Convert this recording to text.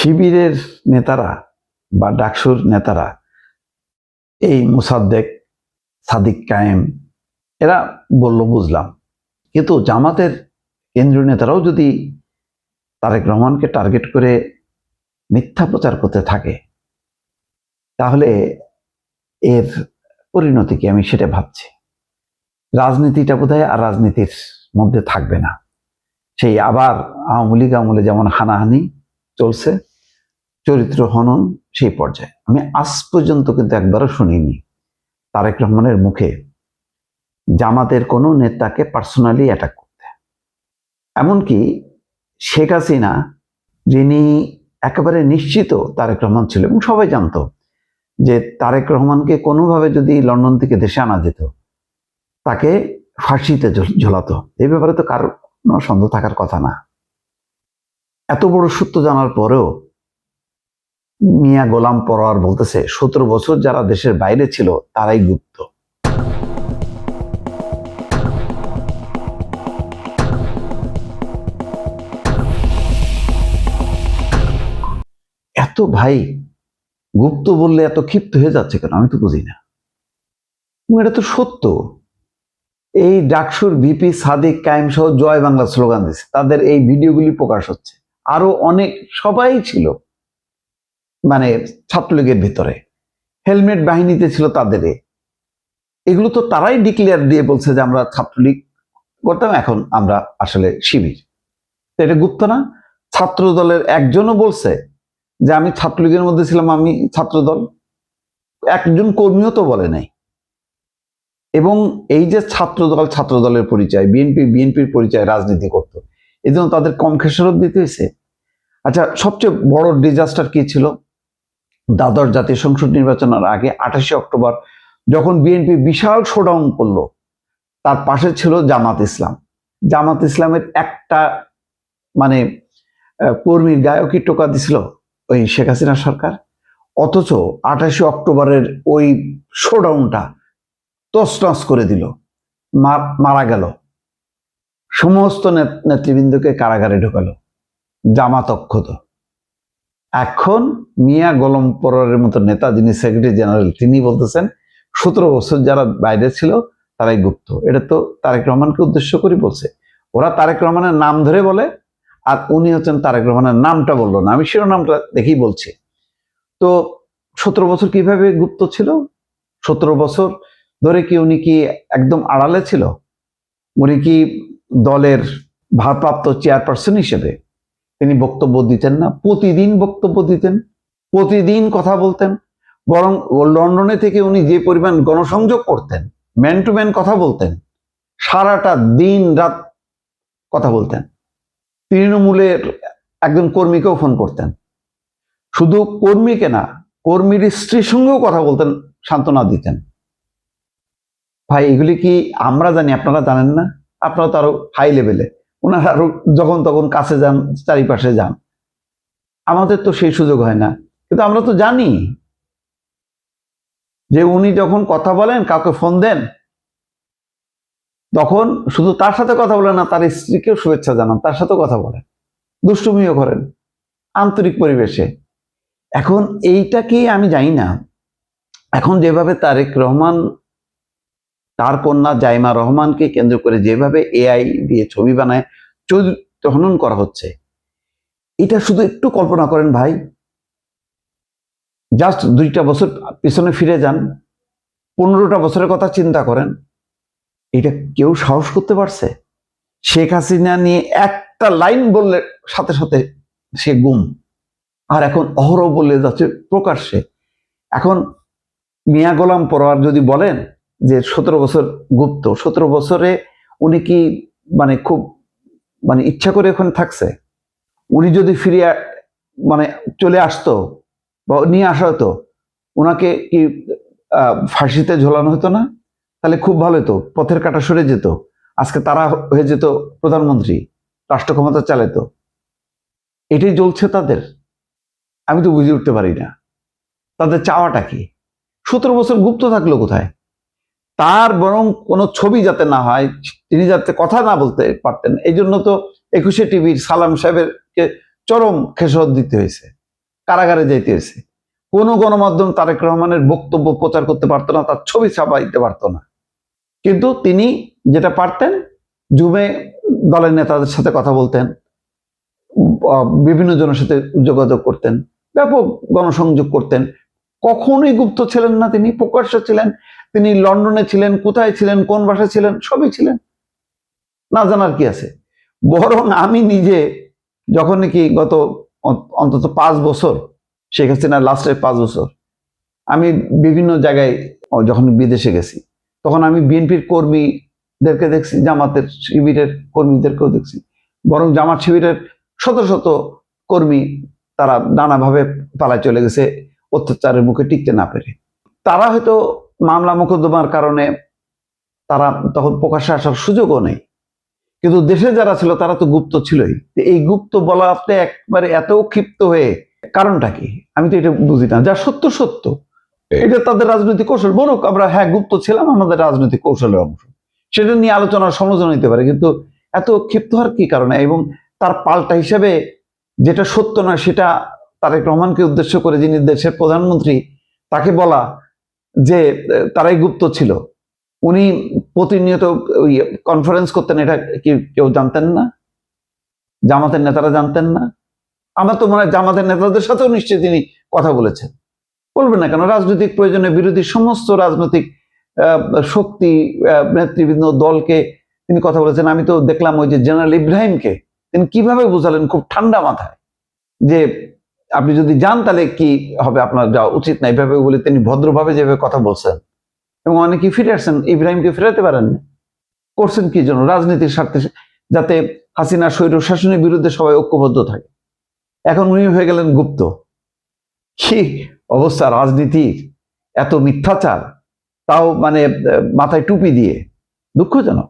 শিবিরের নেতারা বা ডাকসুর নেতারা এই মোসাদ্দেক, সাদিক কায়েম এরা বলল বুঝলাম, কিন্তু জামাতের কেন্দ্রীয় নেতারাও যদি তারেক রহমানকে টার্গেট করে মিথ্যা প্রচার করতে থাকে তাহলে এর পরিণতি কি? আমি সেটা ভাবছি। রাজনীতিটা বোধহয় আর রাজনীতির মধ্যে থাকবে না। সেই আবার আওয়ামী লীগ আমলে যেমন হানাহানি চলছে, চরিত্র হনন সেই পর্যায়ে। আমি আজ পর্যন্ত কিন্তু একবারও শুনিনি তারেক রহমানের মুখে জামাতের কোনো নেতাকে পার্সোনালি অ্যাটাক করতে। এমনকি শেখ হাসিনা, যিনি একেবারে নিশ্চিত তারেক রহমান ছিল এবং সবাই জানতো যে তারেক রহমানকে কোনোভাবে যদি লন্ডন থেকে দেশে আনা যেত তাকে ফাঁসিতে ঝোলাতো। এই ব্যাপারে তো কারো সন্দেহ থাকার কথা না। এত বড় সত্য জানার পরেও মিয়া গোলাম পরোয়ার বলতেছে 17 বছর যারা দেশের বাইরে ছিল তারাই গুপ্ত। এত ভাই গুপ্ত বললে এত ক্ষিপ্ত হয়ে যাচ্ছে কেন? আমি তো বুঝি না। এটা তো সত্য। এই ডাকসুর ভিপি সাদিক কায়েম সহ জয় বাংলা স্লোগান দিচ্ছে, তাদের এই ভিডিওগুলি প্রকাশ হচ্ছে। আরো অনেক সবাই ছিল মানে ছাত্রলীগের ভিতরে, হেলমেট বাহিনীতে ছিল তাদের। এগুলো তো তারাই ডিক্লেয়ার দিয়ে বলছে যে আমরা ছাত্রলীগ করতাম, এখন আমরা আসলে শিবির। এটা গুপ্ত না? ছাত্র দলের একজনও বলছে যে আমি ছাত্রলীগের মধ্যে ছিলাম, আমি ছাত্রদল। একজন কর্মীও তো বলে নাই। এবং এই যে ছাত্রদলের পরিচয়, বিএনপির পরিচয় রাজনীতি করতো, এই জন্য তাদের কম খেসারত দিতে হয়েছে। আচ্ছা, সবচেয়ে বড় ডিজাস্টার কি ছিল? দ্বাদশ জাতীয় সংসদ নির্বাচনের আগে 28 অক্টোবর যখন বিএনপি বিশাল শোডাউন করলো, তার পাশে ছিল জামাত ইসলাম। জামাত ইসলামের একটা মানে কর্মীর গায়েও কি টোকা দিছিল ওই শেখ হাসিনা সরকার? অথচ 28 অক্টোবরের ওই শোডাউনটা তছনছ করে দিল, মারা গেল, সমস্ত নেতৃবৃন্দকে কারাগারে ঢোকালো, জামাত অক্ষত। এখন মিয়া গোলাম পরোয়ারের মতো নেতা, যিনি সেক্রেটারি জেনারেল, তিনি বলতেছেন 17 বছর যারা বাইরে ছিল তারাই গুপ্ত। এটা তো তারেক রহমানকে উদ্দেশ্য করে বলছে। ওরা তারেক রহমানের নাম ধরে বলে, আর উনি হচ্ছেন তারেক রহমানের নামটা বললো না। আমি শিরোনামটা দেখেই বলছি। তো 17 বছর কিভাবে গুপ্ত ছিল? 17 বছর ধরে কি উনি কি একদম আড়ালে ছিল? উনি কি দলের ভারপ্রাপ্ত চেয়ারপারসন হিসেবে তিনি বক্তব্য দিতেন না? প্রতিদিন বক্তব্য দিতেন, প্রতিদিন কথা বলতেন। বরং লন্ডনে থেকে উনি যে পরিমাণ গণসংযোগ করতেন, ম্যান টু ম্যান কথা বলতেন, সারাটা দিন রাত কথা বলতেন। তৃণমূলের একজন কর্মীকেও ফোন করতেন। শুধু কর্মীকে না, কর্মীর স্ত্রীর সঙ্গেও কথা বলতেন, সান্ত্বনা দিতেন। ভাই, এগুলি কি আমরা জানি, আপনারা জানেন না? আপনারা তো আরো হাই লেভেলে, ওনারা আরো যখন তখন কাছে যান, চারিপাশে যান। আমাদের তো সেই সুযোগ হয় না। কিন্তু আমরা তো জানি যে উনি যখন কথা বলেন, কাউকে ফোন দেন, তখন শুধু তার সাথে কথা বলেন না, তার স্ত্রীকেও শুভেচ্ছা জানান, তার সাথেও কথা বলেন, দুষ্টুমিও করেন আন্তরিক পরিবেশে। এখন এইটা কি আমি জানি না। এখন যেভাবে তারেক রহমান তার কন্যা জাইমা রহমানকে কেন্দ্র করে যেভাবে এআই দিয়ে ছবি বানায় চরিত্র হনন করা হচ্ছে, এটা শুধু একটু কল্পনা করেন ভাই। জাস্ট 2টা বছর পিছনে ফিরে যান, 15টা বছরের কথা চিন্তা করেন। এটা কেউ সাহস করতে পারছে? শেখ হাসিনা নিয়ে একটা লাইন বললে সাথে সাথে সে গুম। আর এখন অহরহ বলে যাচ্ছে প্রকাশ্যে। এখন মিয়া গোলাম পরোয়ার যদি বলেন যে 17 বছর গুপ্ত, 17 বছরে উনি কি খুব ইচ্ছা করে ওখানে থাকছে? উনি যদি ফিরে চলে আসতো বা নিয়ে আসা হতো, ওনাকে কি ফাঁসিতে ঝোলানো হতো না? তাহলে খুব ভালো হতো, পথের কাঁটা সরে যেত, আজকে তারা হয়ে যেত প্রধানমন্ত্রী, রাষ্ট্র ক্ষমতা চালাতো। এটাই জ্বলছে তাদের। আমি তো বুঝে উঠতে পারি না তাদের চাওয়াটা কি। 17 বছর গুপ্ত থাকলো কোথায়? তার বরং কোনো ছবি যাতে না হয়, তিনি যাতে কথা না বলতে পারতেন, এই জন্য তো 21শে টিভির সালাম সাহেবেরকে চরম খেসারত দিতে হয়েছে। কারাগারে যাইতে হয়েছে। কোনো গণমাধ্যম তারেক রহমানের বক্তব্য প্রচার করতে পারতো না, তার ছবি ছাপাইতে পারতো না। কিন্তু তিনি যেটা পারতেন, জুমে দলের নেতাদের সাথে কথা বলতেন, বিভিন্ন জনের সাথে যোগাযোগ করতেন, ব্যাপক গণসংযোগ করতেন। কখনোই গুপ্ত ছিলেন না, তিনি প্রকাশ্য ছিলেন। তিনি লন্ডনে ছিলেন, কোথায় ছিলেন, কোন বাসায় ছিলেন, সবই ছিলেন, না জানার কি আছে। বরং আমি নিজে যখন নাকি গত অন্তত 5 বছর, শেখ হাসিনার লাস্টের 5 বছর আমি বিভিন্ন জায়গায় যখন বিদেশে গেছি, তখন আমি বিএনপির কর্মীদেরকে দেখছি, জামাতের শিবিরের কর্মীদেরকেও দেখছি। বরং জামাত শিবিরের শত শত কর্মী তারা নানাভাবে পালায় চলে গেছে অত্যাচারের মুখে টিকতে না পেরে। তারা হয়তো মামলা মোকদ্দমার কারণে তারা তখন প্রকাশ্যে আসার সুযোগও নেই, কিন্তু দেশে যারা ছিল তারা তো গুপ্ত ছিলই। এই গুপ্ত বলাতে একবারে এত ক্ষিপ্ত হয়ে কারণটা কি আমি তো এটা বুঝি না। যা সত্য সত্য, এটা তাদের রাজনৈতিক কৌশল। বলুক আমরা হ্যাঁ গুপ্ত ছিলাম, আমাদের রাজনৈতিক কৌশলের অংশ, সেটা নিয়ে আলোচনার সমালোচনা হতে পারে, কিন্তু এত ক্ষিপ্ত হওয়ার কি কারণে? এবং তার পাল্টা হিসেবে যেটা সত্য নয় সেটা তারেক রহমানকে উদ্দেশ্য করে, যিনি দেশের প্রধানমন্ত্রী, তাকে বলা যে তারাই গুপ্ত ছিল। উনি প্রতিনিয়ত কনফারেন্স করতেন, এটা কি কেউ জানতেন না? জামাতের নেতারা জানতেন না? আমার তো মনে হয় জামাতের নেতাদের সাথেও নিশ্চয়ই তিনি কথা বলেছেন। বলবেন না কেন? রাজনৈতিক প্রয়োজনে বিরোধী সমস্ত রাজনৈতিক শক্তি, নেতৃবৃন্দ, দলকে তিনি কথা বলেছেন। আমি তো দেখলাম ওই যে জেনারেল ইব্রাহিমকে তিনি কিভাবে বোঝালেন খুব ঠান্ডা মাথায়, যে আপনি যদি যান তাহলে কি হবে, আপনার যাওয়া উচিত না, এইভাবে বলে তিনি ভদ্রভাবে যেভাবে কথা বলছেন। এবং অনেকেই ফিরে আসছেন, ইব্রাহিমকে ফেরাতে পারেন। করছেন কি জন্য? রাজনীতির স্বার্থে, যাতে হাসিনা স্বৈর শাসনের বিরুদ্ধে সবাই ঐক্যবদ্ধ থাকে। এখন উনি হয়ে গেলেন গুপ্ত। কি অবস্থা রাজনীতির! এত মিথ্যাচার, তাও মানে মাথায় টুপি দিয়ে, দুঃখজনক।